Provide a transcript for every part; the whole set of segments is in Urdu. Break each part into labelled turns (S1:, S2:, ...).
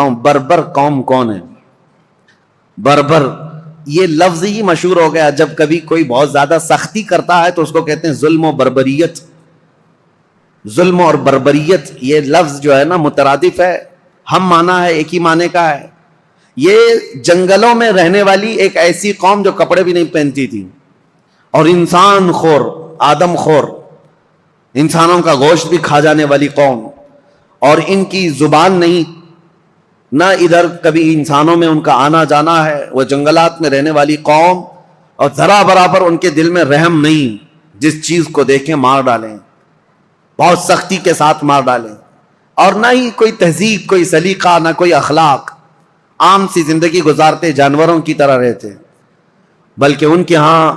S1: ہوں بربر قوم کون ہے؟ بربر یہ لفظ ہی مشہور ہو گیا، جب کبھی کوئی بہت زیادہ سختی کرتا ہے تو اس کو کہتے ہیں ظلم و بربریت. ظلم اور بربریت یہ لفظ جو ہے نا مترادف ہے، ہم معنی ہے، ایک ہی معنی کا ہے. یہ جنگلوں میں رہنے والی ایک ایسی قوم جو کپڑے بھی نہیں پہنتی تھی اور انسان خور، آدم خور، انسانوں کا گوشت بھی کھا جانے والی قوم، اور ان کی زبان نہیں، نہ ادھر کبھی انسانوں میں ان کا آنا جانا ہے. وہ جنگلات میں رہنے والی قوم، اور ذرا برابر ان کے دل میں رحم نہیں، جس چیز کو دیکھیں مار ڈالیں، بہت سختی کے ساتھ مار ڈالیں. اور نہ ہی کوئی تہذیب، کوئی سلیقہ، نہ کوئی اخلاق، عام سی زندگی گزارتے، جانوروں کی طرح رہتے. بلکہ ان کے ہاں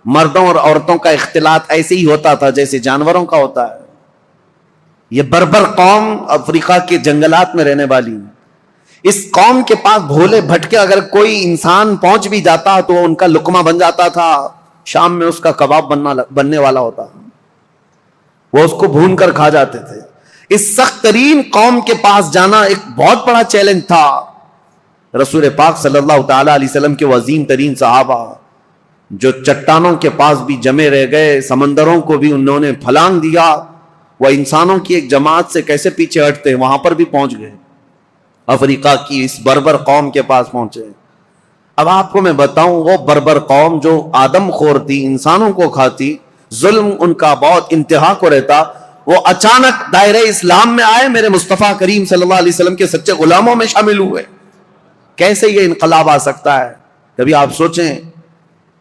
S1: مردوں اور عورتوں کا اختلاط ایسے ہی ہوتا تھا جیسے جانوروں کا ہوتا ہے. یہ بربر قوم افریقہ کے جنگلات میں رہنے والی، اس قوم کے پاس بھولے بھٹکے اگر کوئی انسان پہنچ بھی جاتا تو ان کا لقمہ بن جاتا تھا، شام میں اس کا کباب بننے والا ہوتا، وہ اس کو بھون کر کھا جاتے تھے. اس سخت ترین قوم کے پاس جانا ایک بہت بڑا چیلنج تھا. رسول پاک صلی اللہ تعالی علیہ وسلم کے عظیم ترین صحابہ جو چٹانوں کے پاس بھی جمے رہ گئے، سمندروں کو بھی انہوں نے پھلانگ دیا، وہ انسانوں کی ایک جماعت سے کیسے پیچھے ہٹتے ہیں، وہاں پر بھی پہنچ گئے، افریقہ کی اس بربر قوم کے پاس پہنچے. اب آپ کو میں بتاؤں، وہ بربر قوم جو آدم خور تھی، انسانوں کو کھاتی، ظلم ان کا بہت انتہا کو رہتا، وہ اچانک دائرہ اسلام میں آئے، میرے مصطفیٰ کریم صلی اللہ علیہ وسلم کے سچے غلاموں میں شامل ہوئے. کیسے یہ انقلاب آ سکتا ہے؟ کبھی آپ سوچیں.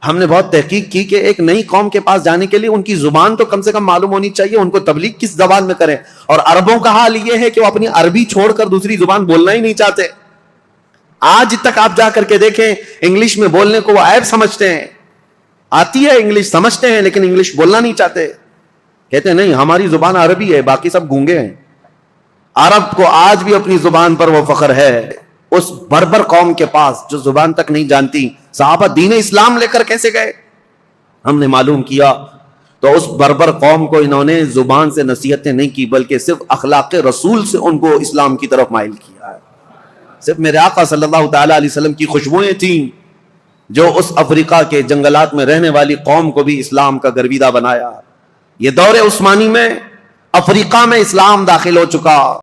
S1: ہم نے بہت تحقیق کی کہ ایک نئی قوم کے پاس جانے کے لیے ان کی زبان تو کم سے کم معلوم ہونی چاہیے، ان کو تبلیغ کس زبان میں کریں. اور عربوں کا حال یہ ہے کہ وہ اپنی عربی چھوڑ کر دوسری زبان بولنا ہی نہیں چاہتے. آج تک آپ جا کر کے دیکھیں، انگلش میں بولنے کو وہ عیب سمجھتے ہیں. آتی ہے انگلش، سمجھتے ہیں، لیکن انگلش بولنا نہیں چاہتے. کہتے ہیں نہیں، ہماری زبان عربی ہے، باقی سب گونگے ہیں. عرب کو آج بھی اپنی زبان پر وہ فخر ہے. اس بربر قوم کے پاس جو زبان تک نہیں جانتی، صحابہ دین اسلام لے کر کیسے گئے؟ ہم نے معلوم کیا تو اس بربر قوم کو انہوں نے زبان سے نصیحتیں نہیں کی، بلکہ صرف اخلاق رسول سے ان کو اسلام کی طرف مائل کیا ہے. صرف میرے آقا صلی اللہ تعالی علیہ وسلم کی خوشبوئیں تھیں جو اس افریقہ کے جنگلات میں رہنے والی قوم کو بھی اسلام کا گرویدہ بنایا. یہ دور عثمانی میں افریقہ میں اسلام داخل ہو چکا.